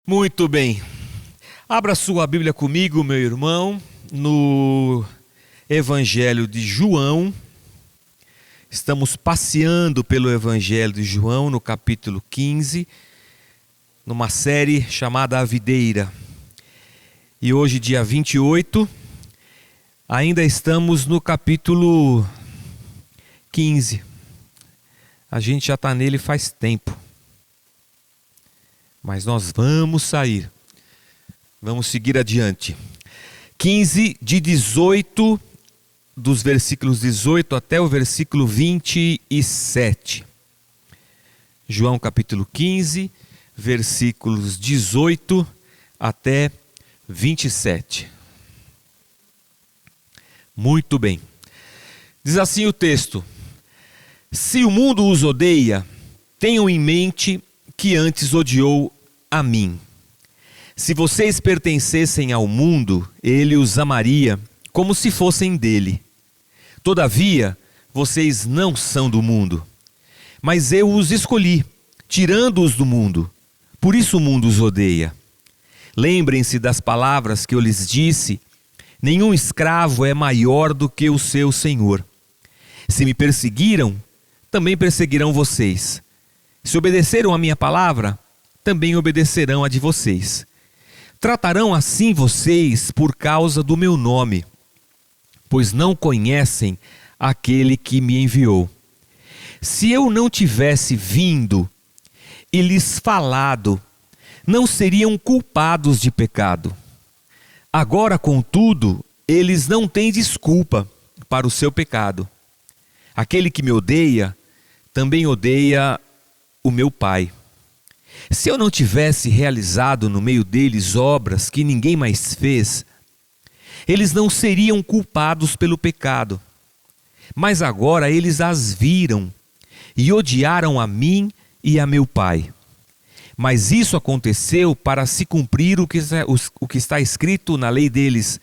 Muito bem. Abra sua Bíblia comigo, meu irmão, no Evangelho de João. Estamos passeando pelo Evangelho de João, no capítulo 15, numa série chamada A Videira. E hoje, dia 28, ainda estamos no capítulo 15. A gente já está nele faz tempo. Mas nós vamos sair. Vamos seguir adiante. 15 de 18, dos versículos 18 até o versículo 27. João capítulo 15, versículos 18 até 27. Muito bem. Diz assim o texto: Se o mundo os odeia, tenham em mente que antes odiou a mim. Se vocês pertencessem ao mundo, ele os amaria como se fossem dele. Todavia, vocês não são do mundo, mas eu os escolhi, tirando-os do mundo. Por isso o mundo os odeia. Lembrem-se das palavras que eu lhes disse: nenhum escravo é maior do que o seu senhor. Se me perseguiram, também perseguirão vocês. Se obedeceram à minha palavra, também obedecerão a de vocês. Tratarão assim vocês por causa do meu nome, pois não conhecem aquele que me enviou. Se eu não tivesse vindo e lhes falado, não seriam culpados de pecado. Agora, contudo, eles não têm desculpa para o seu pecado. Aquele que me odeia, também odeia o meu Pai. Se eu não tivesse realizado no meio deles obras que ninguém mais fez, eles não seriam culpados pelo pecado. Mas agora eles as viram e odiaram a mim e a meu Pai. Mas isso aconteceu para se cumprir o que está escrito na lei deles: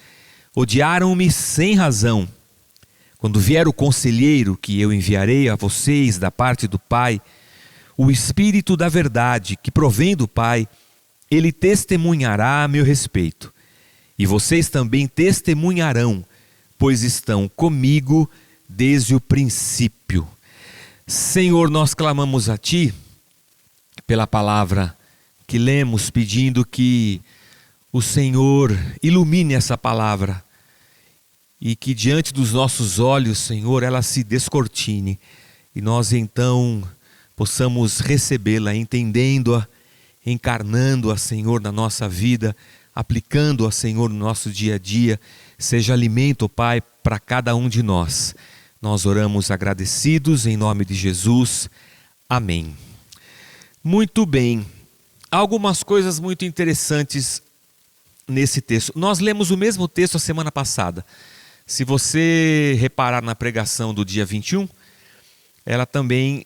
odiaram-me sem razão. Quando vier o conselheiro que eu enviarei a vocês da parte do Pai, o Espírito da verdade, que provém do Pai, ele testemunhará a meu respeito. E vocês também testemunharão, pois estão comigo desde o princípio. Senhor, nós clamamos a Ti pela palavra que lemos, pedindo que o Senhor ilumine essa palavra e que diante dos nossos olhos, Senhor, ela se descortine e nós então possamos recebê-la, entendendo-a, encarnando-a, Senhor, na nossa vida, aplicando-a, Senhor, no nosso dia a dia. Seja alimento, Pai, para cada um de nós. Nós oramos agradecidos em nome de Jesus. Amém. Muito bem. Há algumas coisas muito interessantes nesse texto. Nós lemos o mesmo texto a semana passada. Se você reparar na pregação do dia 21, ela também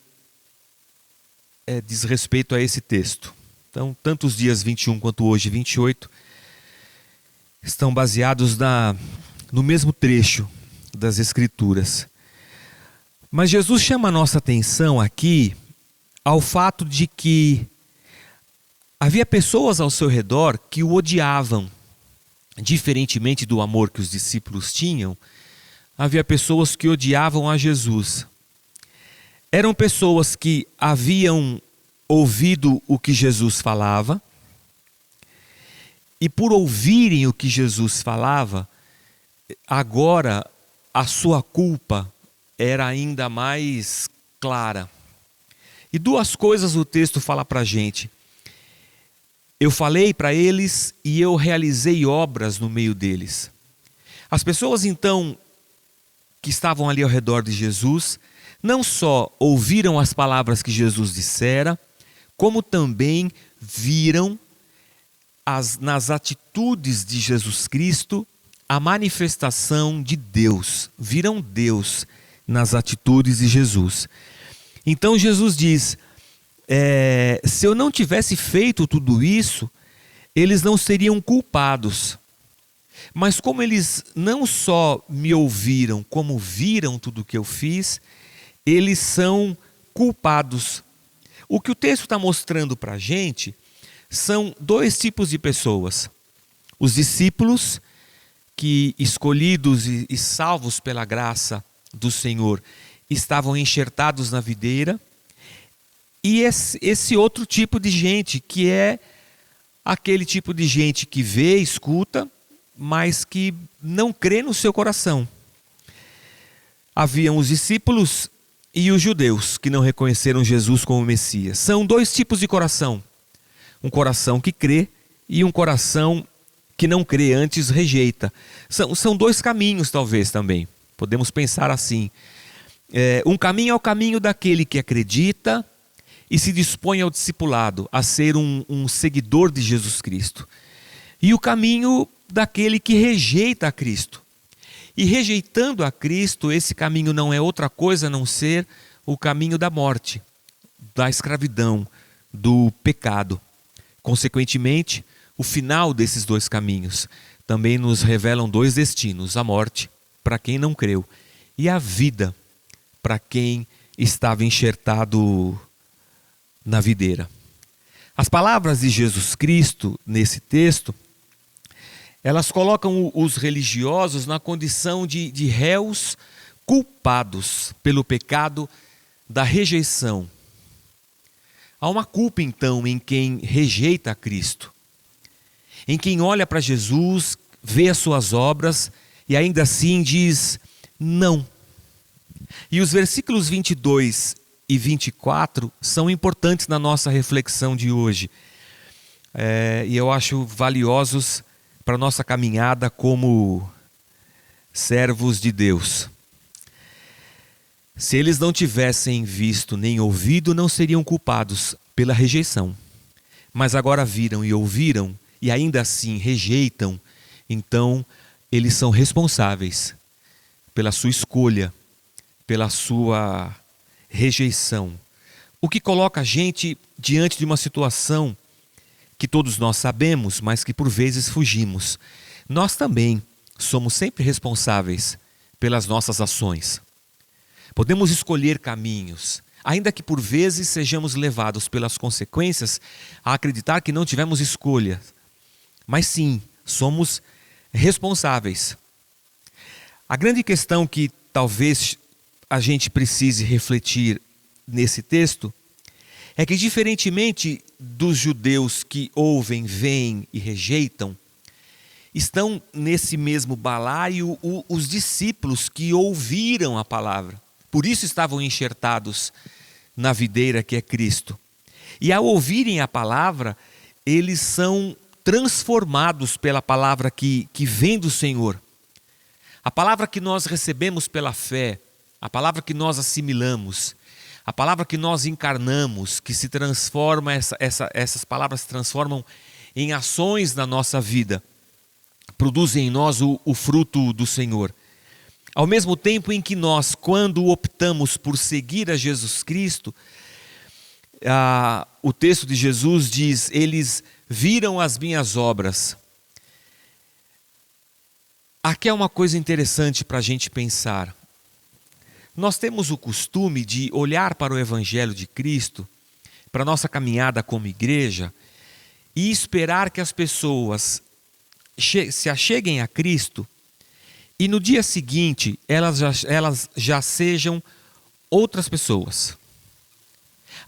diz respeito a esse texto. Então, tanto os dias 21 quanto hoje 28 estão baseados no mesmo trecho das Escrituras. Mas Jesus chama a nossa atenção aqui ao fato de que havia pessoas ao seu redor que o odiavam. Diferentemente do amor que os discípulos tinham, havia pessoas que odiavam a Jesus. Eram pessoas que haviam ouvido o que Jesus falava, e por ouvirem o que Jesus falava, agora a sua culpa era ainda mais clara. E duas coisas o texto fala para a gente: eu falei para eles e eu realizei obras no meio deles. As pessoas então que estavam ali ao redor de Jesus não só ouviram as palavras que Jesus dissera, como também viram nas atitudes de Jesus Cristo a manifestação de Deus. Viram Deus nas atitudes de Jesus. Então Jesus diz: se eu não tivesse feito tudo isso, eles não seriam culpados. Mas como eles não só me ouviram, como viram tudo o que eu fiz, eles são culpados. O que o texto está mostrando para a gente são dois tipos de pessoas. Os discípulos que, escolhidos e salvos pela graça do Senhor, estavam enxertados na videira, e esse outro tipo de gente, que é aquele tipo de gente que vê, escuta, mas que não crê no seu coração. Haviam os discípulos e os judeus que não reconheceram Jesus como Messias. São dois tipos de coração. Um coração que crê e um coração que não crê, antes rejeita. São dois caminhos talvez também. Podemos pensar assim. Um caminho é o caminho daquele que acredita e se dispõe ao discipulado, a ser um seguidor de Jesus Cristo. E o caminho daquele que rejeita a Cristo. E rejeitando a Cristo, esse caminho não é outra coisa a não ser o caminho da morte, da escravidão, do pecado. Consequentemente, o final desses dois caminhos também nos revelam dois destinos: a morte para quem não creu e a vida para quem estava enxertado na videira. As palavras de Jesus Cristo nesse texto, elas colocam os religiosos na condição de réus culpados pelo pecado da rejeição. Há uma culpa então em quem rejeita a Cristo, em quem olha para Jesus, vê as suas obras e ainda assim diz não. E os versículos 22 e 24 são importantes na nossa reflexão de hoje. E eu acho valiosos para a nossa caminhada como servos de Deus. Se eles não tivessem visto nem ouvido, não seriam culpados pela rejeição. Mas agora viram e ouviram e ainda assim rejeitam, então eles são responsáveis pela sua escolha, pela sua rejeição. O que coloca a gente diante de uma situação que todos nós sabemos, mas que por vezes fugimos. Nós também somos sempre responsáveis pelas nossas ações. Podemos escolher caminhos, ainda que por vezes sejamos levados pelas consequências a acreditar que não tivemos escolha. Mas sim, somos responsáveis. A grande questão que talvez a gente precise refletir nesse texto é que, diferentemente dos judeus que ouvem, veem e rejeitam, estão nesse mesmo balaio os discípulos que ouviram a palavra. Por isso estavam enxertados na videira que é Cristo. E ao ouvirem a palavra, eles são transformados pela palavra que vem do Senhor. A palavra que nós recebemos pela fé, a palavra que nós assimilamos, a palavra que nós encarnamos, que se transforma, essas palavras se transformam em ações na nossa vida, produzem em nós o fruto do Senhor. Ao mesmo tempo em que nós, quando optamos por seguir a Jesus Cristo, o texto de Jesus diz: eles viram as minhas obras. Aqui é uma coisa interessante para a gente pensar. Nós temos o costume de olhar para o Evangelho de Cristo, para a nossa caminhada como igreja, e esperar que as pessoas se acheguem a Cristo e no dia seguinte elas já sejam outras pessoas.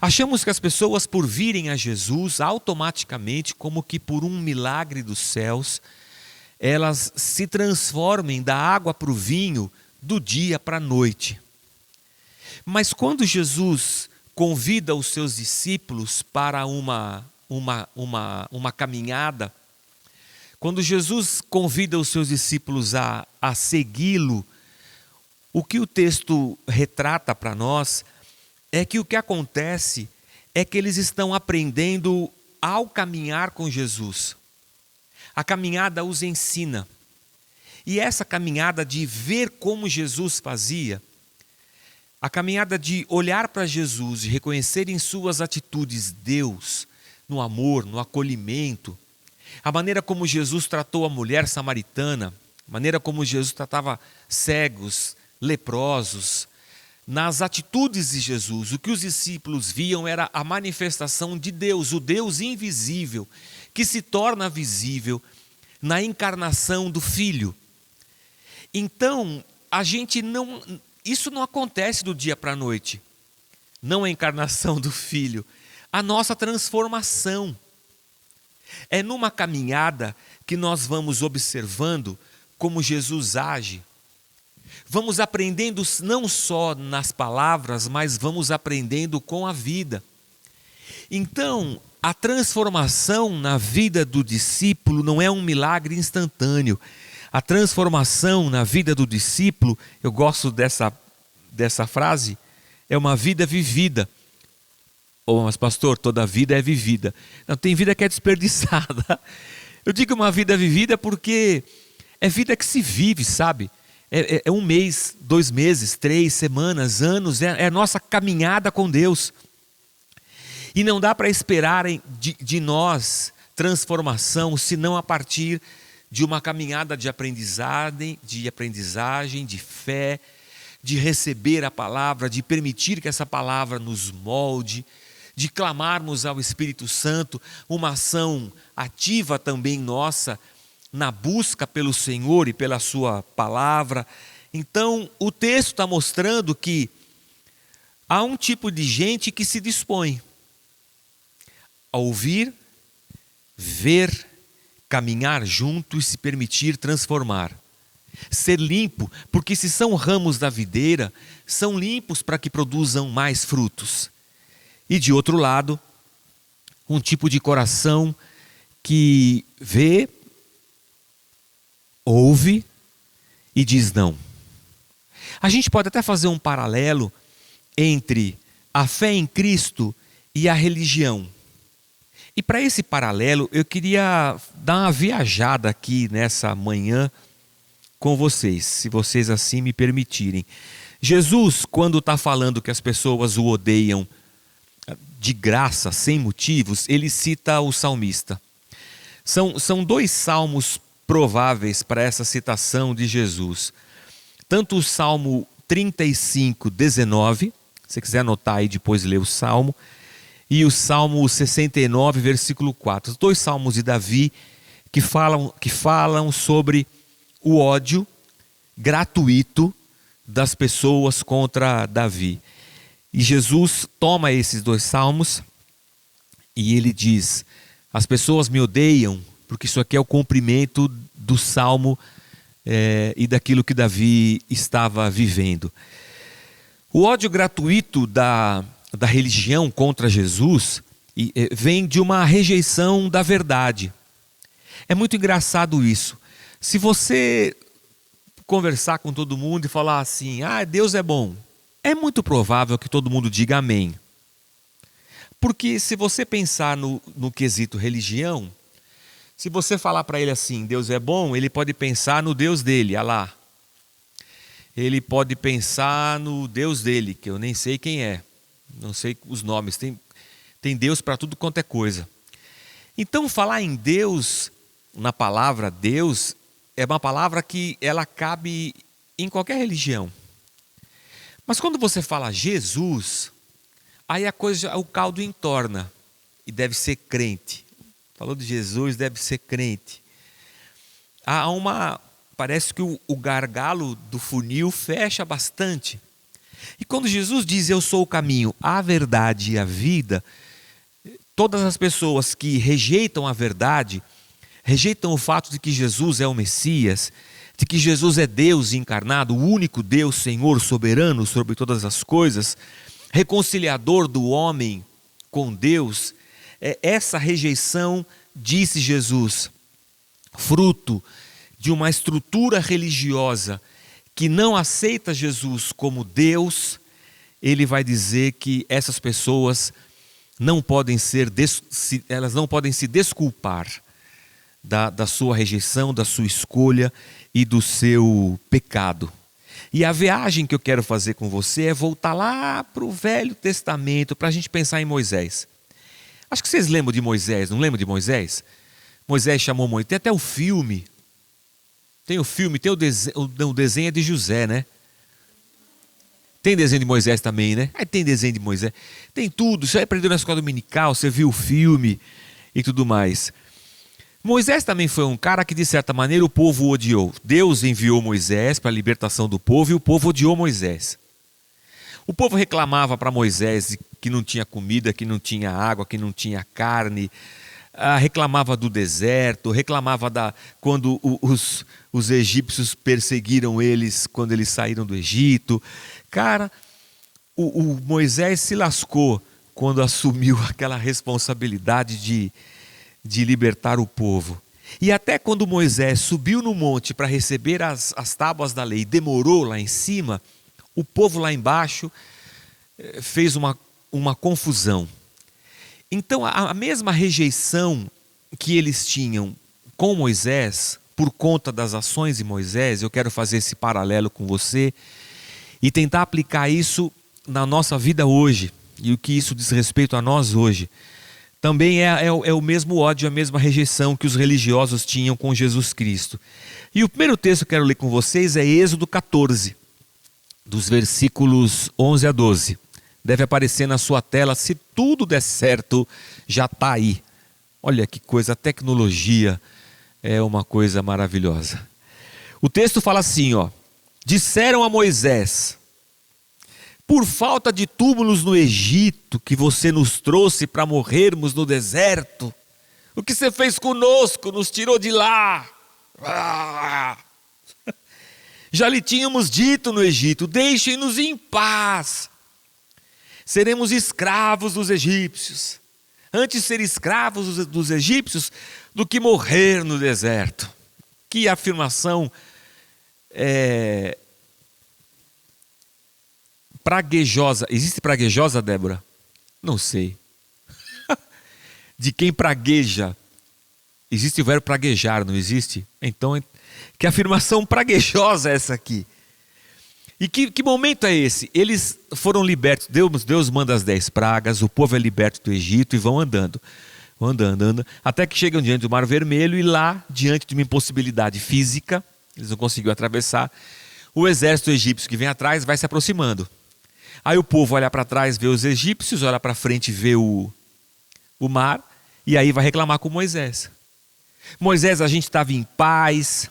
Achamos que as pessoas, por virem a Jesus, automaticamente, como que por um milagre dos céus, elas se transformem da água para o vinho, do dia para a noite. Mas quando Jesus convida os seus discípulos para uma caminhada, quando Jesus convida os seus discípulos a segui-lo, o que o texto retrata para nós é que o que acontece é que eles estão aprendendo ao caminhar com Jesus. A caminhada os ensina. E essa caminhada de ver como Jesus fazia, a caminhada de olhar para Jesus e reconhecer em suas atitudes Deus, no amor, no acolhimento, a maneira como Jesus tratou a mulher samaritana, a maneira como Jesus tratava cegos, leprosos, nas atitudes de Jesus. O que os discípulos viam era a manifestação de Deus, o Deus invisível, que se torna visível na encarnação do Filho. Então, isso não acontece do dia para a noite. Não a encarnação do Filho, a nossa transformação. É numa caminhada que nós vamos observando como Jesus age. Vamos aprendendo não só nas palavras, mas vamos aprendendo com a vida. Então, a transformação na vida do discípulo não é um milagre instantâneo. A transformação na vida do discípulo, eu gosto dessa frase, é uma vida vivida. Oh, mas pastor, toda vida é vivida. Não, tem vida que é desperdiçada. Eu digo uma vida vivida porque é vida que se vive, sabe? É um mês, 2 meses, 3 semanas, anos, é a nossa caminhada com Deus. E não dá para esperar de nós transformação, senão a partir de uma caminhada de aprendizagem, de fé, de receber a palavra, de permitir que essa palavra nos molde, de clamarmos ao Espírito Santo, uma ação ativa também nossa, na busca pelo Senhor e pela sua palavra. Então, o texto está mostrando que há um tipo de gente que se dispõe a ouvir, ver, caminhar junto e se permitir transformar. Ser limpo, porque se são ramos da videira, são limpos para que produzam mais frutos. E de outro lado, um tipo de coração que vê, ouve e diz não. A gente pode até fazer um paralelo entre a fé em Cristo e a religião. E para esse paralelo, eu queria dar uma viajada aqui nessa manhã com vocês, se vocês assim me permitirem. Jesus, quando está falando que as pessoas o odeiam de graça, sem motivos, ele cita o salmista. São 2 salmos prováveis para essa citação de Jesus. Tanto o Salmo 35, 19, se você quiser anotar aí depois ler o Salmo, e o Salmo 69, versículo 4. Os 2 salmos de Davi que falam sobre o ódio gratuito das pessoas contra Davi. E Jesus toma esses 2 salmos e ele diz: as pessoas me odeiam porque isso aqui é o cumprimento do salmo e daquilo que Davi estava vivendo. O ódio gratuito da religião contra Jesus vem de uma rejeição da verdade. É muito engraçado isso. Se você conversar com todo mundo e falar assim: Deus é bom, é muito provável que todo mundo diga amém. Porque se você pensar no quesito religião, se você falar para ele assim, Deus é bom, ele pode pensar no Deus dele, Alá. Ele pode pensar no Deus dele, que eu nem sei quem é, não sei os nomes, tem Deus para tudo quanto é coisa. Então falar em Deus, na palavra Deus, é uma palavra que ela cabe em qualquer religião. Mas quando você fala Jesus, aí o caldo entorna e deve ser crente. Falou de Jesus, deve ser crente. Parece que o gargalo do funil fecha bastante. E quando Jesus diz eu sou o caminho, a verdade e a vida, todas as pessoas que rejeitam a verdade, rejeitam o fato de que Jesus é o Messias, de que Jesus é Deus encarnado, o único Deus, Senhor soberano sobre todas as coisas, reconciliador do homem com Deus, essa rejeição, disse Jesus, fruto de uma estrutura religiosa que não aceita Jesus como Deus, ele vai dizer que essas pessoas não podem elas não podem se desculpar da sua rejeição, da sua escolha e do seu pecado. E a viagem que eu quero fazer com você é voltar lá para o Velho Testamento, para a gente pensar em Moisés. Acho que vocês lembram de Moisés, não lembram de Moisés? Moisés chamou Moisés, tem até o filme. Tem o desenho é de José, né? Tem desenho de Moisés também, né? Aí tem desenho de Moisés. Tem tudo. Isso aí aprendeu na escola dominical, você viu o filme e tudo mais. Moisés também foi um cara que, de certa maneira, o povo odiou. Deus enviou Moisés para a libertação do povo e o povo odiou Moisés. O povo reclamava para Moisés que não tinha comida, que não tinha água, que não tinha carne. Reclamava do deserto, reclamava quando os egípcios perseguiram eles, quando eles saíram do Egito. Cara, o Moisés se lascou quando assumiu aquela responsabilidade de libertar o povo. E até quando Moisés subiu no monte para receber as tábuas da lei, demorou lá em cima, o povo lá embaixo fez uma confusão. Então, a mesma rejeição que eles tinham com Moisés, por conta das ações de Moisés, eu quero fazer esse paralelo com você e tentar aplicar isso na nossa vida hoje, e o que isso diz respeito a nós hoje. Também é o mesmo ódio, a mesma rejeição que os religiosos tinham com Jesus Cristo. E o primeiro texto que eu quero ler com vocês é Êxodo 14, dos versículos 11 a 12. Deve aparecer na sua tela, se tudo der certo, já está aí. Olha que coisa, a tecnologia é uma coisa maravilhosa. O texto fala assim, ó: disseram a Moisés: por falta de túmulos no Egito, que você nos trouxe para morrermos no deserto, o que você fez conosco, nos tirou de lá. Já lhe tínhamos dito no Egito: deixem-nos em paz. Seremos escravos dos egípcios. Antes ser escravos dos egípcios do que morrer no deserto. Que afirmação praguejosa. Existe praguejosa, Débora? Não sei. De quem pragueja. Existe o verbo praguejar, não existe? Então, que afirmação praguejosa é essa aqui? E que momento é esse? Eles foram libertos, Deus manda as 10 pragas, o povo é liberto do Egito e vão andando, até que chegam diante do Mar Vermelho e lá, diante de uma impossibilidade física, eles não conseguiram atravessar, o exército egípcio que vem atrás vai se aproximando. Aí o povo olha para trás, vê os egípcios, olha para frente, vê o mar, e aí vai reclamar com Moisés. Moisés, a gente estava em paz,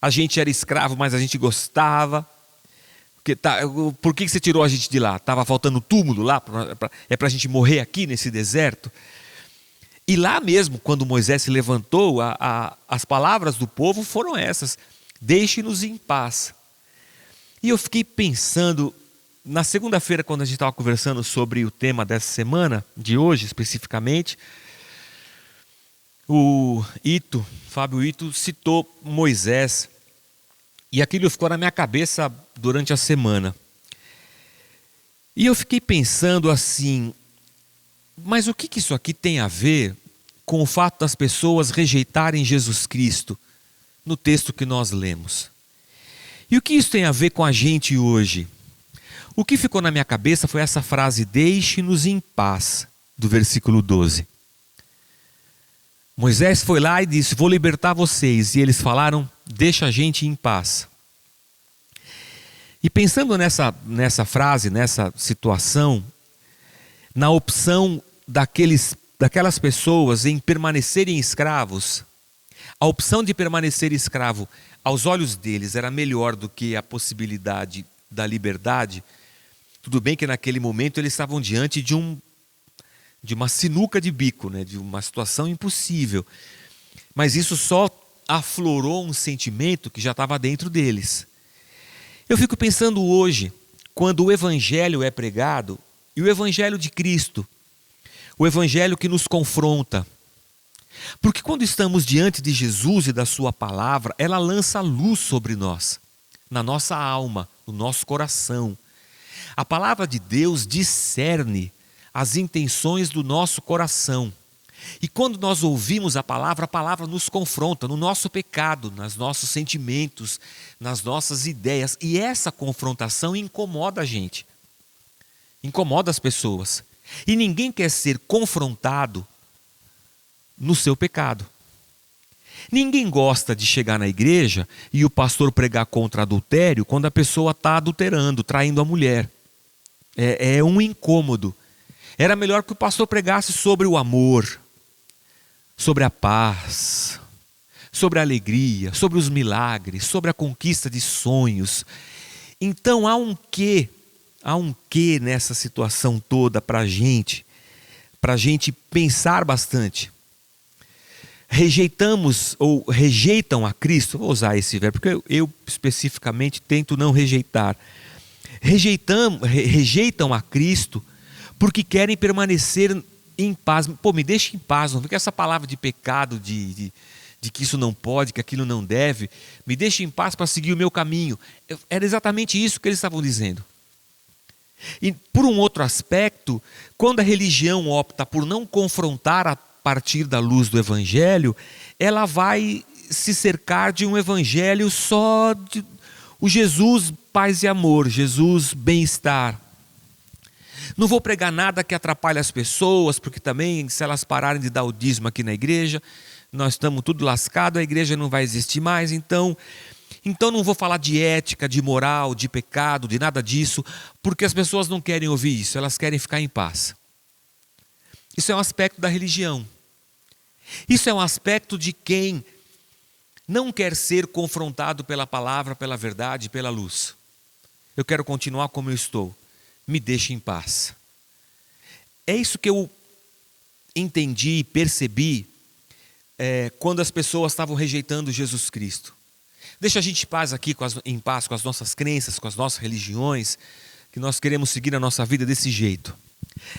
a gente era escravo, mas a gente gostava. Por que você tirou a gente de lá? Estava faltando túmulo lá? É para a gente morrer aqui nesse deserto? E lá mesmo, quando Moisés se levantou, as palavras do povo foram essas: deixe-nos em paz. E eu fiquei pensando, na segunda-feira, quando a gente estava conversando sobre o tema dessa semana, de hoje especificamente, o Fábio Ito citou Moisés, e aquilo ficou na minha cabeça durante a semana. E eu fiquei pensando assim, mas o que isso aqui tem a ver com o fato das pessoas rejeitarem Jesus Cristo no texto que nós lemos? E o que isso tem a ver com a gente hoje? O que ficou na minha cabeça foi essa frase: deixe-nos em paz, do versículo 12. Moisés foi lá e disse: vou libertar vocês. E eles falaram: deixa a gente em paz. E pensando nessa frase, nessa situação, na opção daquelas pessoas em permanecerem escravos, a opção de permanecer escravo aos olhos deles era melhor do que a possibilidade da liberdade. Tudo bem que naquele momento eles estavam diante de uma sinuca de bico, né? De uma situação impossível. Mas isso só aflorou um sentimento que já estava dentro deles. Eu fico pensando hoje, quando o Evangelho é pregado, e o Evangelho de Cristo, o Evangelho que nos confronta. Porque quando estamos diante de Jesus e da sua palavra, ela lança luz sobre nós, na nossa alma, no nosso coração. A palavra de Deus discerne as intenções do nosso coração. E quando nós ouvimos a palavra nos confronta no nosso pecado, nos nossos sentimentos, nas nossas ideias. E essa confrontação incomoda a gente, incomoda as pessoas. E ninguém quer ser confrontado no seu pecado. Ninguém gosta de chegar na igreja e o pastor pregar contra adultério quando a pessoa está adulterando, traindo a mulher. É um incômodo. Era melhor que o pastor pregasse sobre o amor, sobre a paz, sobre a alegria, sobre os milagres, sobre a conquista de sonhos. Então há um quê nessa situação toda para a gente pensar bastante. Rejeitamos ou rejeitam a Cristo, vou usar esse verbo, porque eu especificamente tento não rejeitar. Rejeitam a Cristo porque querem permanecer em paz. Pô, me deixa em paz, não fica essa palavra de pecado, de que isso não pode, que aquilo não deve. Me deixa em paz para seguir o meu caminho. Era exatamente isso que eles estavam dizendo. E por um outro aspecto, quando a religião opta por não confrontar a partir da luz do Evangelho, ela vai se cercar de um Evangelho só de o Jesus paz e amor, Jesus bem-estar. Não vou pregar nada que atrapalhe as pessoas, porque também se elas pararem de dar o dízimo aqui na igreja, nós estamos tudo lascado, a igreja não vai existir mais, então não vou falar de ética, de moral, de pecado, de nada disso, porque as pessoas não querem ouvir isso, elas querem ficar em paz. Isso é um aspecto da religião. Isso é um aspecto de quem não quer ser confrontado pela palavra, pela verdade, pela luz. Eu quero continuar como eu estou. Me deixe em paz. É isso que eu entendi e percebi quando as pessoas estavam rejeitando Jesus Cristo. Deixa a gente em paz com as nossas crenças, com as nossas religiões, que nós queremos seguir a nossa vida desse jeito.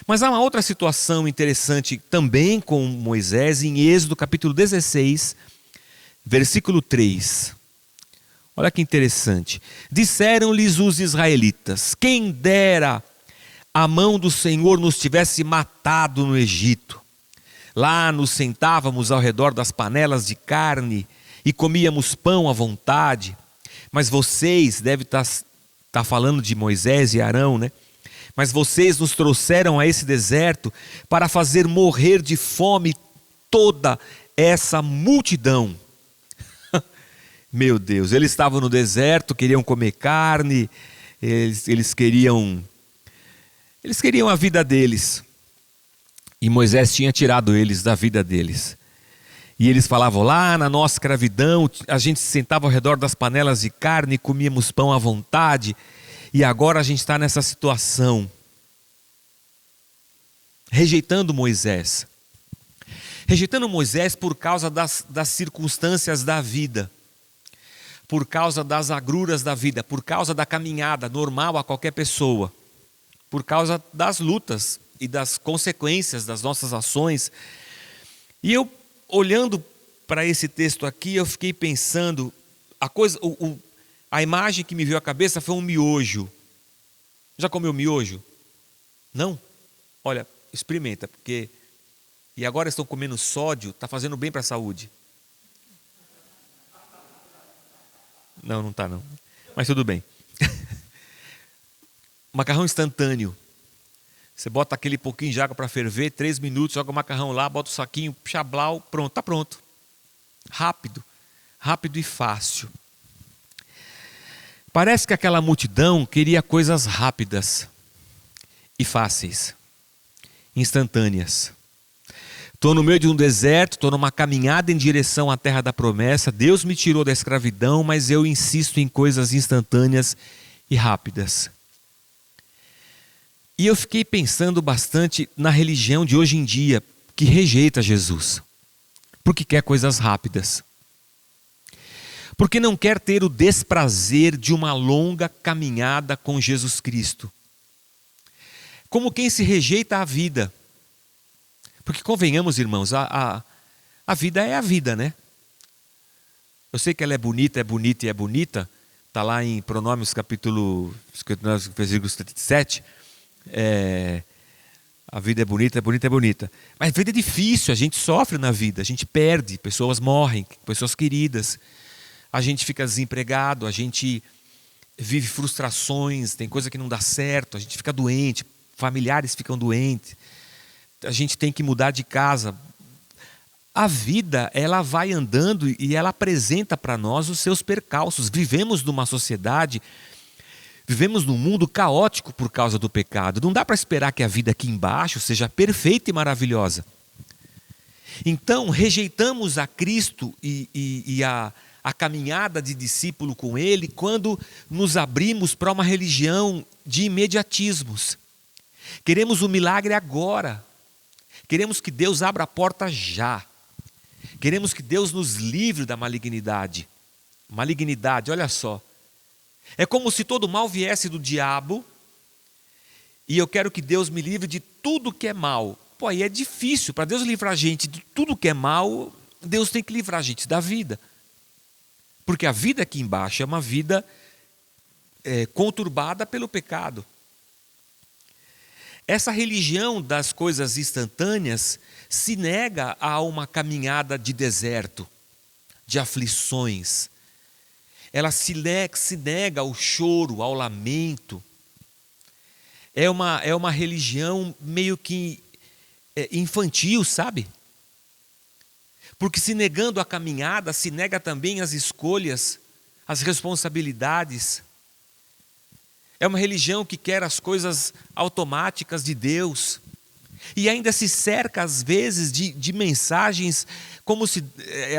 Mas há uma outra situação interessante também com Moisés, em Êxodo capítulo 16, versículo 3. Olha que interessante. Disseram-lhes os israelitas: quem dera a mão do Senhor nos tivesse matado no Egito. Lá nos sentávamos ao redor das panelas de carne e comíamos pão à vontade. Mas vocês, deve estar falando de Moisés e Arão, né? Mas vocês nos trouxeram a esse deserto para fazer morrer de fome toda essa multidão. Meu Deus, eles estavam no deserto, queriam comer carne, eles queriam a vida deles. E Moisés tinha tirado eles da vida deles. E eles falavam: lá na nossa escravidão, a gente se sentava ao redor das panelas de carne e comíamos pão à vontade. E agora a gente está nessa situação. Rejeitando Moisés. Rejeitando Moisés por causa das circunstâncias da vida. Por causa das agruras da vida. Por causa da caminhada normal a qualquer pessoa. Por causa das lutas e das consequências das nossas ações. E eu, olhando para esse texto aqui, eu fiquei pensando, a imagem que me veio à cabeça foi um miojo. Já comeu miojo? Não? Olha, experimenta, porque... E agora estão comendo sódio, está fazendo bem para a saúde. Não está não. Mas tudo bem. Macarrão instantâneo. Você bota aquele pouquinho de água para ferver, 3 minutos, joga o macarrão lá, bota o saquinho, chablau, pronto, está pronto. Rápido e fácil. Parece que aquela multidão queria coisas rápidas e fáceis, instantâneas. Estou no meio de um deserto, estou numa caminhada em direção à terra da promessa, Deus me tirou da escravidão, mas eu insisto em coisas instantâneas e rápidas. E eu fiquei pensando bastante na religião de hoje em dia, que rejeita Jesus, porque quer coisas rápidas. Porque não quer ter o desprazer de uma longa caminhada com Jesus Cristo. Como quem se rejeita à vida. Porque convenhamos, irmãos, a vida é a vida, né? Eu sei que ela é bonita e é bonita. Está lá em Pronômios capítulo, versículo 37. A vida é bonita. Mas a vida é difícil, a gente sofre na vida, a gente perde, pessoas morrem, pessoas queridas. A gente fica desempregado, a gente vive frustrações, tem coisa que não dá certo, a gente fica doente, familiares ficam doentes, a gente tem que mudar de casa. a vida, ela vai andando e ela apresenta para nós os seus percalços. Vivemos numa sociedade, vivemos num mundo caótico por causa do pecado. Não dá para esperar que a vida aqui embaixo seja perfeita e maravilhosa. Então, rejeitamos a Cristo e a caminhada de discípulo com Ele quando nos abrimos para uma religião de imediatismos. Queremos o milagre agora. Queremos que Deus abra a porta já. Queremos que Deus nos livre da malignidade. Malignidade, olha só. É como se todo mal viesse do diabo e eu quero que Deus me livre de tudo que é mal. Pô, aí é difícil. Para Deus livrar a gente de tudo que é mal, Deus tem que livrar a gente da vida. Porque a vida aqui embaixo é uma vida conturbada pelo pecado. Essa religião das coisas instantâneas se nega a uma caminhada de deserto, de aflições. Ela se nega ao choro, ao lamento. É uma religião meio que infantil, sabe? Porque se negando a caminhada, se nega também as escolhas, as responsabilidades. É uma religião que quer as coisas automáticas de Deus. E ainda se cerca, às vezes, de mensagens como se,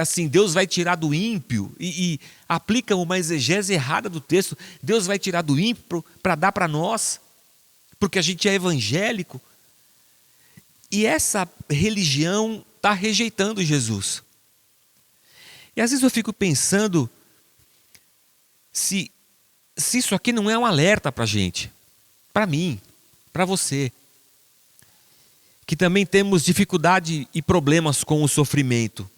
assim, Deus vai tirar do ímpio. E aplicam uma exegese errada do texto. Deus vai tirar do ímpio para dar para nós, porque a gente é evangélico. E essa religião está rejeitando Jesus. E às vezes eu fico pensando se isso aqui não é um alerta para a gente, para mim, para você, que também temos dificuldade e problemas com o sofrimento,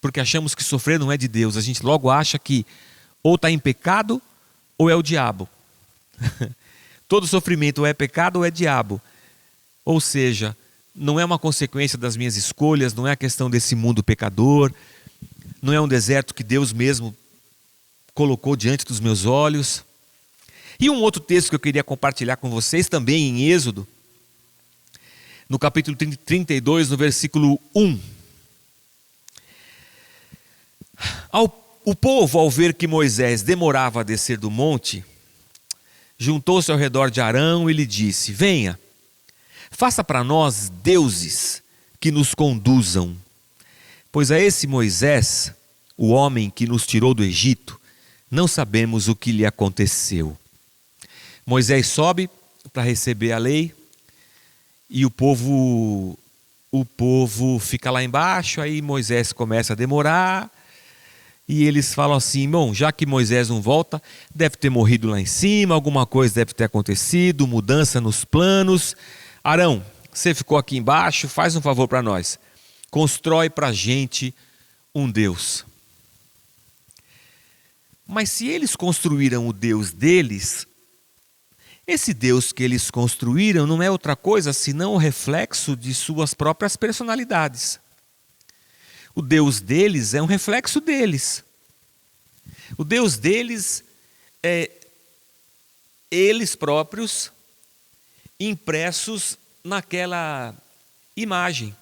porque achamos que sofrer não é de Deus. A gente logo acha que ou está em pecado ou é o diabo. Todo sofrimento ou é pecado ou é diabo. Ou seja, não é uma consequência das minhas escolhas, não é a questão desse mundo pecador, não é um deserto que Deus mesmo colocou diante dos meus olhos. E um outro texto que eu queria compartilhar com vocês, também em Êxodo, no capítulo 32, no versículo 1. O povo, ao ver que Moisés demorava a descer do monte, juntou-se ao redor de Arão e lhe disse: venha, faça para nós deuses que nos conduzam, pois a esse Moisés, o homem que nos tirou do Egito, não sabemos o que lhe aconteceu. Moisés sobe para receber a lei e o povo fica lá embaixo. Aí Moisés começa a demorar e eles falam assim: bom, já que Moisés não volta, deve ter morrido lá em cima, alguma coisa deve ter acontecido, mudança nos planos. Arão, você ficou aqui embaixo, faz um favor para nós, constrói para a gente um Deus. Mas se eles construíram o Deus deles, esse Deus que eles construíram não é outra coisa senão o reflexo de suas próprias personalidades. O Deus deles é um reflexo deles. O Deus deles é eles próprios impressos naquela imagem.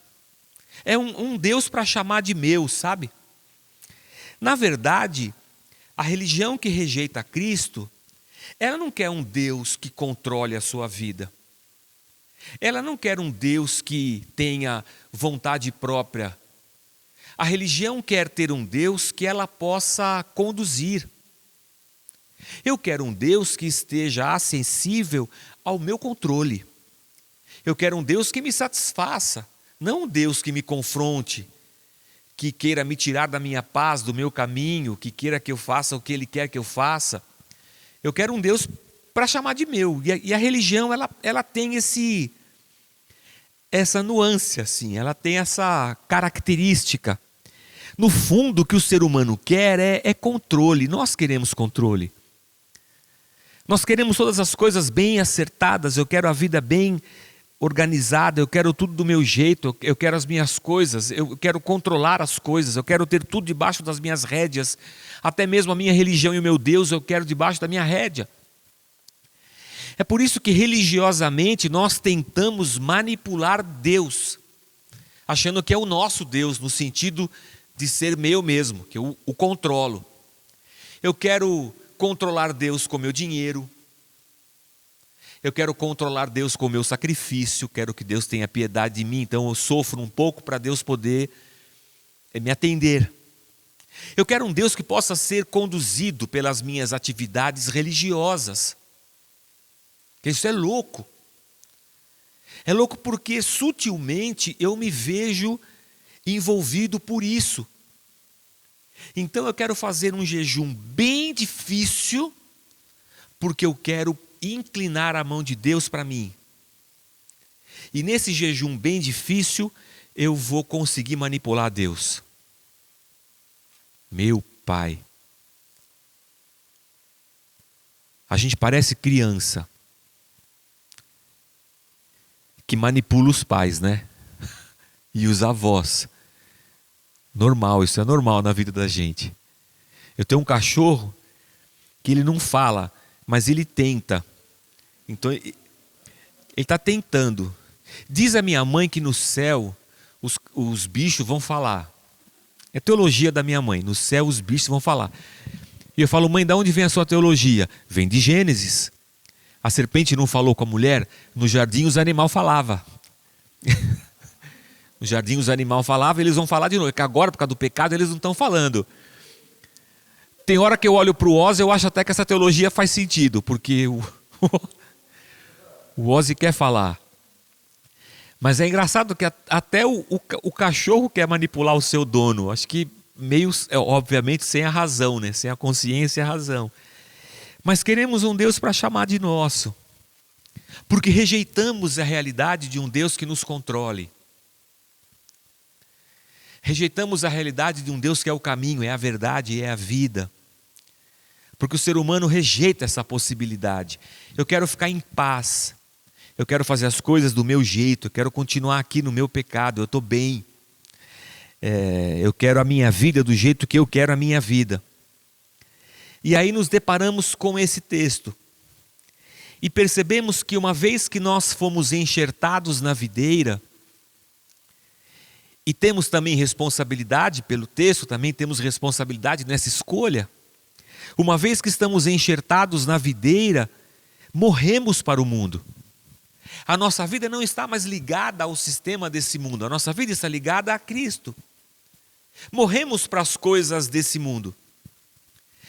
É um Deus para chamar de meu, sabe? Na verdade, a religião que rejeita Cristo, ela não quer um Deus que controle a sua vida. Ela não quer um Deus que tenha vontade própria. A religião quer ter um Deus que ela possa conduzir. Eu quero um Deus que esteja acessível ao meu controle. Eu quero um Deus que me satisfaça, não um Deus que me confronte, que queira me tirar da minha paz, do meu caminho, que queira que eu faça o que Ele quer que eu faça. Eu quero um Deus para chamar de meu. E a religião, ela tem essa nuance, assim, ela tem essa característica. No fundo, o que o ser humano quer é controle. Nós queremos controle. Nós queremos todas as coisas bem acertadas. Eu quero a vida bem organizada, eu quero tudo do meu jeito, eu quero as minhas coisas, eu quero controlar as coisas, eu quero ter tudo debaixo das minhas rédeas, até mesmo a minha religião e o meu Deus eu quero debaixo da minha rédea. É por isso que religiosamente nós tentamos manipular Deus. achando que é o nosso Deus, no sentido de ser meu mesmo, que eu o controlo. Eu quero controlar Deus com meu dinheiro. Eu quero controlar Deus com meu sacrifício. Quero que Deus tenha piedade de mim, então eu sofro um pouco para Deus poder me atender. Eu quero um Deus que possa ser conduzido pelas minhas atividades religiosas. Isso é louco. É louco porque sutilmente eu me vejo envolvido por isso. Então eu quero fazer um jejum bem difícil, porque eu quero inclinar a mão de Deus para mim. E nesse jejum bem difícil, eu vou conseguir manipular Deus. Meu Pai. A gente parece criança que manipula os pais, né? E os avós. Normal, isso é normal na vida da gente. Eu tenho um cachorro que ele não fala, mas ele tenta. Então, ele está tentando. Diz a minha mãe que no céu os bichos vão falar. É teologia da minha mãe. No céu os bichos vão falar. E eu falo, mãe, de onde vem a sua teologia? Vem de Gênesis. A serpente não falou com a mulher? No jardim os animais falavam. No jardim os animais falavam, eles vão falar de novo. É que agora, por causa do pecado, eles não estão falando. Tem hora que eu olho para o Ozzy, eu acho até que essa teologia faz sentido, porque o Ozzy quer falar. Mas é engraçado que até o cachorro quer manipular o seu dono. Acho que meio, obviamente, sem a razão, né? Sem a consciência e a razão. Mas queremos um Deus para chamar de nosso. Porque rejeitamos a realidade de um Deus que nos controle. Rejeitamos a realidade de um Deus que é o caminho, é a verdade e é a vida. Porque o ser humano rejeita essa possibilidade. Eu quero ficar em paz. Eu quero fazer as coisas do meu jeito. Eu quero continuar aqui no meu pecado. Eu estou bem. Eu quero a minha vida do jeito que eu quero a minha vida. E aí nos deparamos com esse texto. E percebemos que uma vez que nós fomos enxertados na videira, e temos também responsabilidade pelo texto, também temos responsabilidade nessa escolha. Uma vez que estamos enxertados na videira, morremos para o mundo. A nossa vida não está mais ligada ao sistema desse mundo, a nossa vida está ligada a Cristo. Morremos para as coisas desse mundo.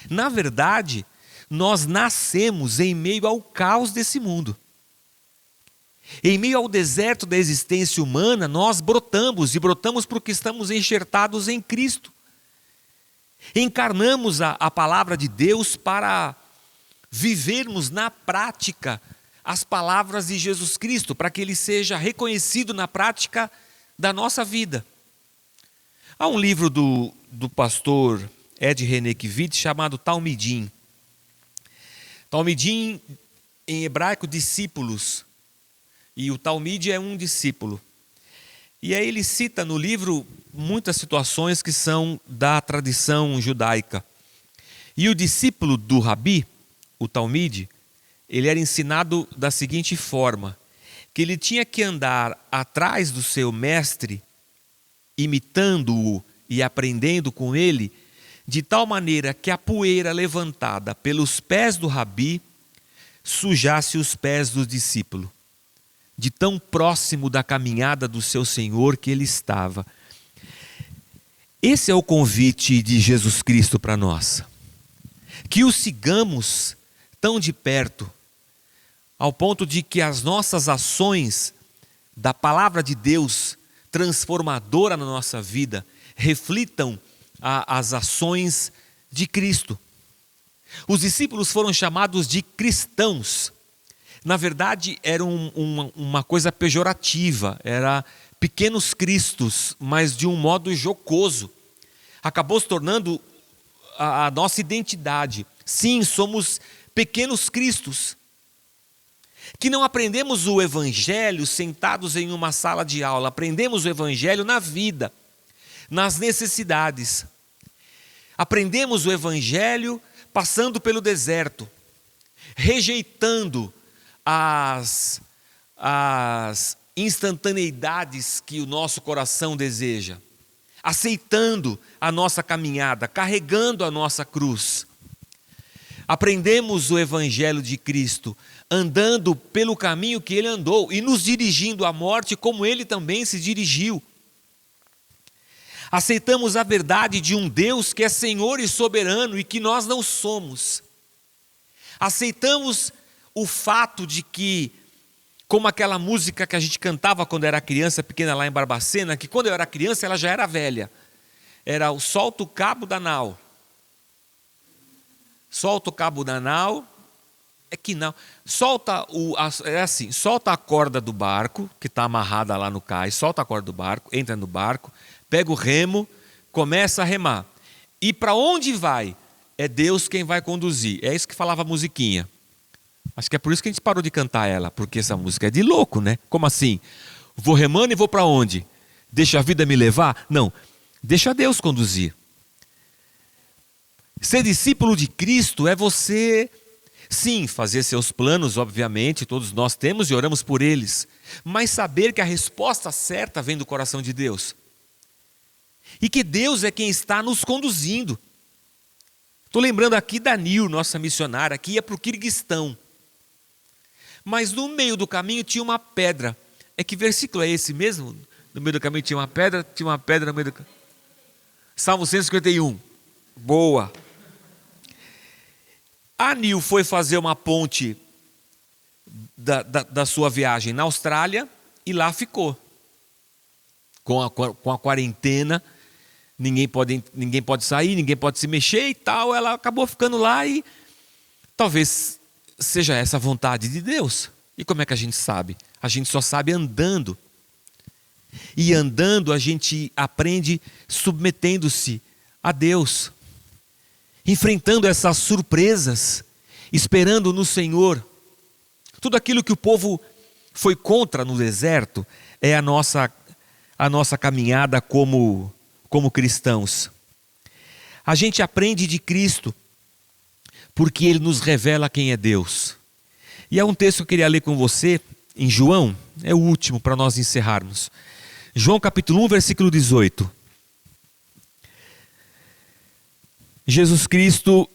Na verdade, nós nascemos em meio ao caos desse mundo. Em meio ao deserto da existência humana, nós brotamos, e brotamos porque estamos enxertados em Cristo. Encarnamos a palavra de Deus para vivermos na prática as palavras de Jesus Cristo, para que Ele seja reconhecido na prática da nossa vida. Há um livro do pastor Ed René Kivitz chamado Talmidim. Talmidim, em hebraico, discípulos. E o Talmide é um discípulo. E aí ele cita no livro muitas situações que são da tradição judaica. E o discípulo do Rabi, o Talmide, ele era ensinado da seguinte forma, que ele tinha que andar atrás do seu mestre, imitando-o e aprendendo com ele, de tal maneira que a poeira levantada pelos pés do Rabi sujasse os pés do discípulo. De tão próximo da caminhada do seu Senhor que ele estava. Esse é o convite de Jesus Cristo para nós. Que o sigamos tão de perto, ao ponto de que as nossas ações da palavra de Deus transformadora na nossa vida reflitam as ações de Cristo. Os discípulos foram chamados de cristãos. Na verdade, era uma coisa pejorativa, era pequenos cristos, mas de um modo jocoso. Acabou se tornando a nossa identidade. Sim, somos pequenos cristos, que não aprendemos o evangelho sentados em uma sala de aula, aprendemos o evangelho na vida, nas necessidades. Aprendemos o evangelho passando pelo deserto, rejeitando as instantaneidades que o nosso coração deseja, aceitando a nossa caminhada, carregando a nossa cruz. Aprendemos o Evangelho de Cristo, andando pelo caminho que Ele andou e nos dirigindo à morte como Ele também se dirigiu. Aceitamos a verdade de um Deus que é Senhor e soberano e que nós não somos. Aceitamos o fato de que, como aquela música que a gente cantava quando era criança pequena lá em Barbacena, que quando eu era criança ela já era velha. Era o solta o cabo da nau. Solta o cabo da nau. É que não. Solta a corda do barco, que está amarrada lá no cais, solta a corda do barco, entra no barco, pega o remo, começa a remar. E para onde vai? É Deus quem vai conduzir. É isso que falava a musiquinha. Acho que é por isso que a gente parou de cantar ela, porque essa música é de louco, né? Como assim? Vou remando e vou para onde? Deixa a vida me levar? Não, deixa Deus conduzir. Ser discípulo de Cristo é você, sim, fazer seus planos, obviamente, todos nós temos e oramos por eles, mas saber que a resposta certa vem do coração de Deus. E que Deus é quem está nos conduzindo. Estou lembrando aqui da Nil, nossa missionária, que ia para o Quirguistão. Mas no meio do caminho tinha uma pedra. É que versículo é esse mesmo? No meio do caminho tinha uma pedra no meio do caminho. Salmo 151. Boa. A Nil foi fazer uma ponte da sua viagem na Austrália e lá ficou. Com a quarentena, ninguém pode sair, ninguém pode se mexer e tal. Ela acabou ficando lá e talvez seja essa a vontade de Deus. E como é que a gente sabe? A gente só sabe andando. E andando a gente aprende submetendo-se a Deus. Enfrentando essas surpresas, esperando no Senhor. Tudo aquilo que o povo foi contra no deserto é a nossa caminhada como cristãos. A gente aprende de Cristo porque Ele nos revela quem é Deus. E é um texto que eu queria ler com você, em João, é o último para nós encerrarmos. João capítulo 1, versículo 18. Jesus Cristo,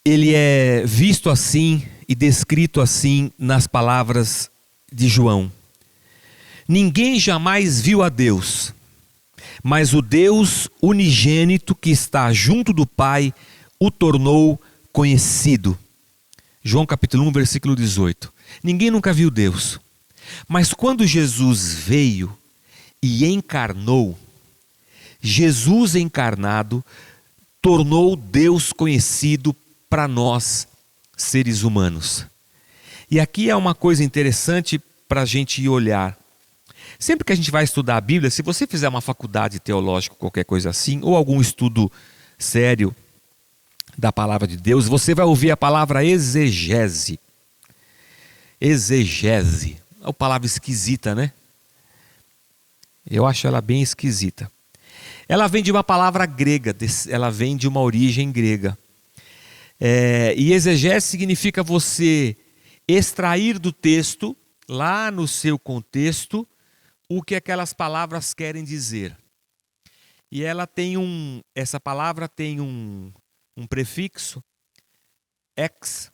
Ele é visto assim e descrito assim nas palavras de João. Ninguém jamais viu a Deus, mas o Deus unigênito que está junto do Pai o tornou conhecido. João capítulo 1, versículo 18. Ninguém nunca viu Deus, mas quando Jesus veio e encarnou, Jesus encarnado tornou Deus conhecido para nós, seres humanos. E aqui é uma coisa interessante para a gente olhar. Sempre que a gente vai estudar a Bíblia, se você fizer uma faculdade teológica, qualquer coisa assim, ou algum estudo sério da palavra de Deus, você vai ouvir a palavra exegese. Exegese. É uma palavra esquisita, né? Eu acho ela bem esquisita. Ela vem de uma palavra grega, ela vem de uma origem grega. E exegese significa você extrair do texto, lá no seu contexto, o que aquelas palavras querem dizer. E ela tem essa palavra tem um prefixo, ex,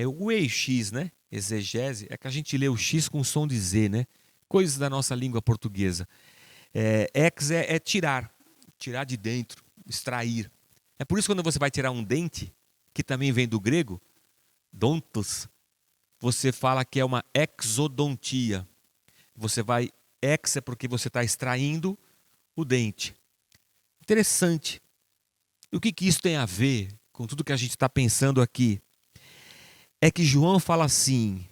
o EX, né? Exegese, é que a gente lê o X com som de Z, né? Coisas da nossa língua portuguesa. Ex é tirar de dentro, extrair. É por isso que quando você vai tirar um dente, que também vem do grego, dontos, você fala que é uma exodontia. Ex é porque você está extraindo o dente. Interessante. E o que isso tem a ver com tudo que a gente está pensando aqui? É que João fala assim,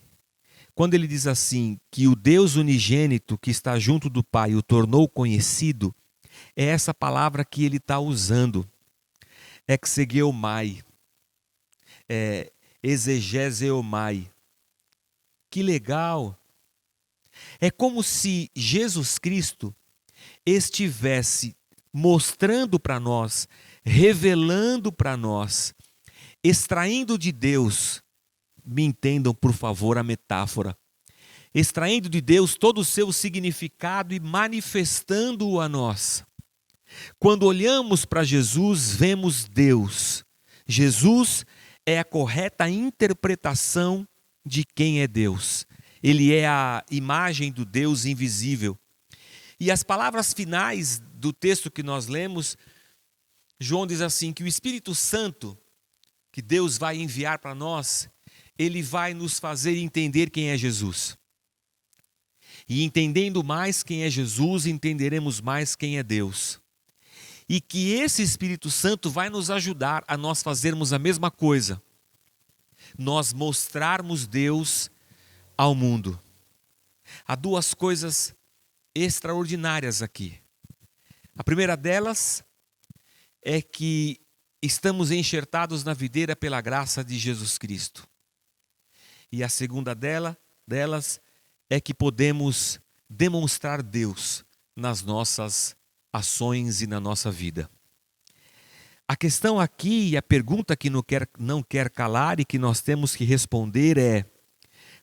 quando ele diz assim, que o Deus unigênito que está junto do Pai o tornou conhecido, é essa palavra que ele está usando. Exegeomai. Exegeseomai. Que legal! É como se Jesus Cristo estivesse mostrando para nós, revelando para nós, extraindo de Deus me entendam, por favor, a metáfora. Extraindo de Deus todo o seu significado e manifestando-o a nós. Quando olhamos para Jesus, vemos Deus. Jesus é a correta interpretação de quem é Deus. Ele é a imagem do Deus invisível. E as palavras finais do texto que nós lemos, João diz assim, que o Espírito Santo, que Deus vai enviar para nós, ele vai nos fazer entender quem é Jesus. E entendendo mais quem é Jesus, entenderemos mais quem é Deus. E que esse Espírito Santo vai nos ajudar a nós fazermos a mesma coisa. Nós mostrarmos Deus ao mundo. Há duas coisas extraordinárias aqui. A primeira delas é que estamos enxertados na videira pela graça de Jesus Cristo. E a segunda delas é que podemos demonstrar Deus nas nossas ações e na nossa vida. A questão aqui e a pergunta que não quer calar e que nós temos que responder é: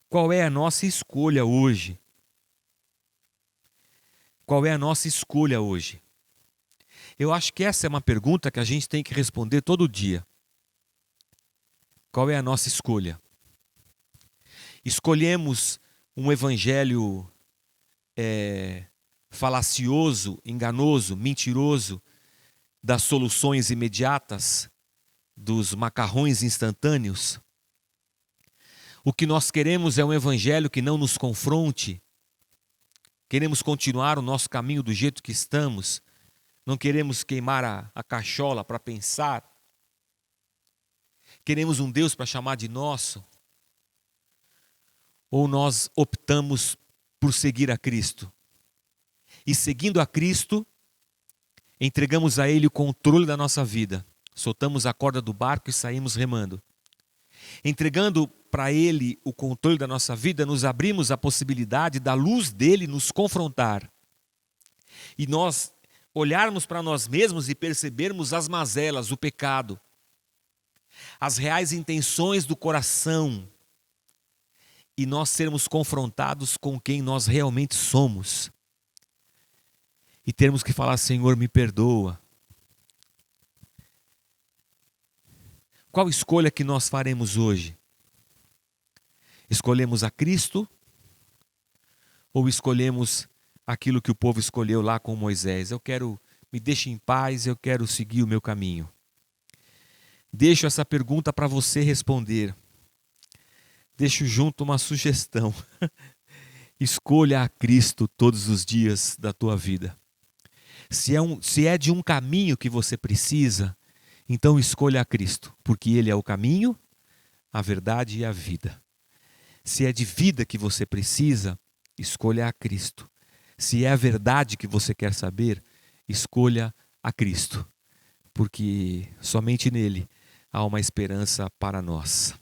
qual é a nossa escolha hoje? Qual é a nossa escolha hoje? Eu acho que essa é uma pergunta que a gente tem que responder todo dia. Qual é a nossa escolha? Escolhemos um evangelho falacioso, enganoso, mentiroso, das soluções imediatas, dos macarrões instantâneos? O que nós queremos é um evangelho que não nos confronte. Queremos continuar o nosso caminho do jeito que estamos. Não queremos queimar a cachola para pensar. Queremos um Deus para chamar de nosso. Ou nós optamos por seguir a Cristo. E seguindo a Cristo, entregamos a Ele o controle da nossa vida. Soltamos a corda do barco e saímos remando. Entregando para Ele o controle da nossa vida, nos abrimos a possibilidade da luz dele nos confrontar. E nós olharmos para nós mesmos e percebermos as mazelas, o pecado, as reais intenções do coração. E nós sermos confrontados com quem nós realmente somos. E termos que falar: Senhor, me perdoa. Qual escolha que nós faremos hoje? Escolhemos a Cristo ou escolhemos aquilo que o povo escolheu lá com Moisés? Me deixe em paz, eu quero seguir o meu caminho. Deixo essa pergunta para você responder. Deixo junto uma sugestão. Escolha a Cristo todos os dias da tua vida. Se é de um caminho que você precisa, então escolha a Cristo, porque Ele é o caminho, a verdade e a vida. Se é de vida que você precisa, escolha a Cristo. Se é a verdade que você quer saber, escolha a Cristo, porque somente nele há uma esperança para nós.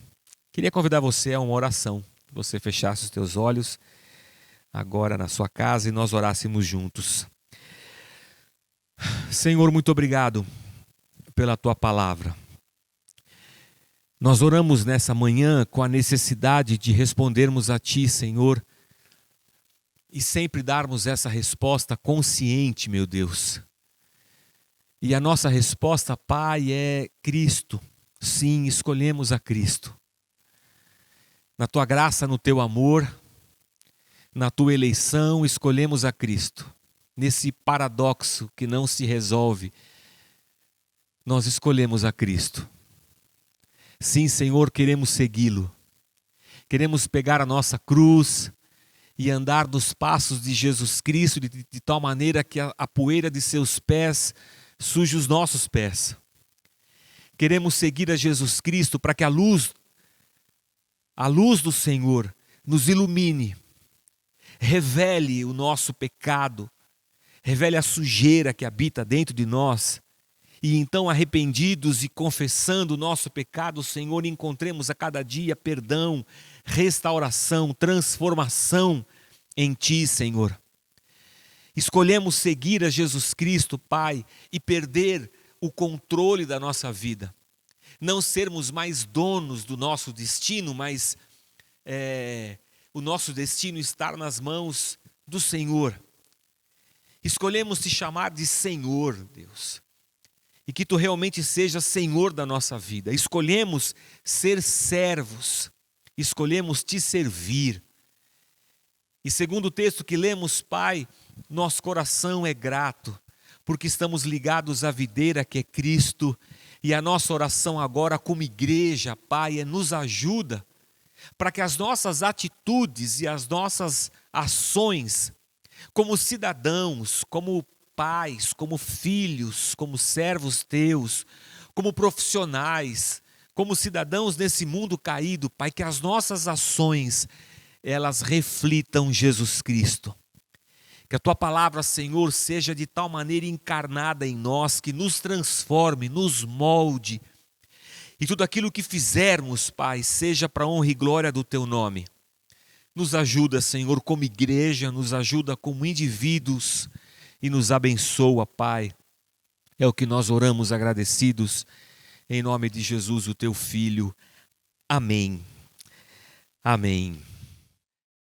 Queria convidar você a uma oração. Que você fechasse os teus olhos agora na sua casa e nós orássemos juntos. Senhor, muito obrigado pela tua palavra. Nós oramos nessa manhã com a necessidade de respondermos a ti, Senhor, e sempre darmos essa resposta consciente, meu Deus. E a nossa resposta, Pai, é Cristo. Sim, escolhemos a Cristo. Na tua graça, no teu amor, na tua eleição, escolhemos a Cristo. Nesse paradoxo que não se resolve, nós escolhemos a Cristo. Sim, Senhor, queremos segui-lo. Queremos pegar a nossa cruz e andar nos passos de Jesus Cristo de tal maneira que a poeira de seus pés suje os nossos pés. Queremos seguir a Jesus Cristo para que a luz do Senhor nos ilumine, revele o nosso pecado, revele a sujeira que habita dentro de nós. E então, arrependidos e confessando o nosso pecado, Senhor, encontremos a cada dia perdão, restauração, transformação em Ti, Senhor. Escolhemos seguir a Jesus Cristo, Pai, e perder o controle da nossa vida. não sermos mais donos do nosso destino, mas o nosso destino estar nas mãos do Senhor. Escolhemos te chamar de Senhor, Deus, e que tu realmente sejas Senhor da nossa vida. Escolhemos ser servos, escolhemos te servir. E segundo o texto que lemos, Pai, nosso coração é grato, porque estamos ligados à videira que é Cristo, e a nossa oração agora como igreja, Pai, nos ajuda para que as nossas atitudes e as nossas ações, como cidadãos, como pais, como filhos, como servos teus, como profissionais, como cidadãos nesse mundo caído, Pai, que as nossas ações, elas reflitam Jesus Cristo. Que a Tua palavra, Senhor, seja de tal maneira encarnada em nós, que nos transforme, nos molde. E tudo aquilo que fizermos, Pai, seja para a honra e glória do Teu nome. Nos ajuda, Senhor, como igreja, nos ajuda como indivíduos e nos abençoa, Pai. É o que nós oramos agradecidos, em nome de Jesus, o Teu Filho. Amém. Amém.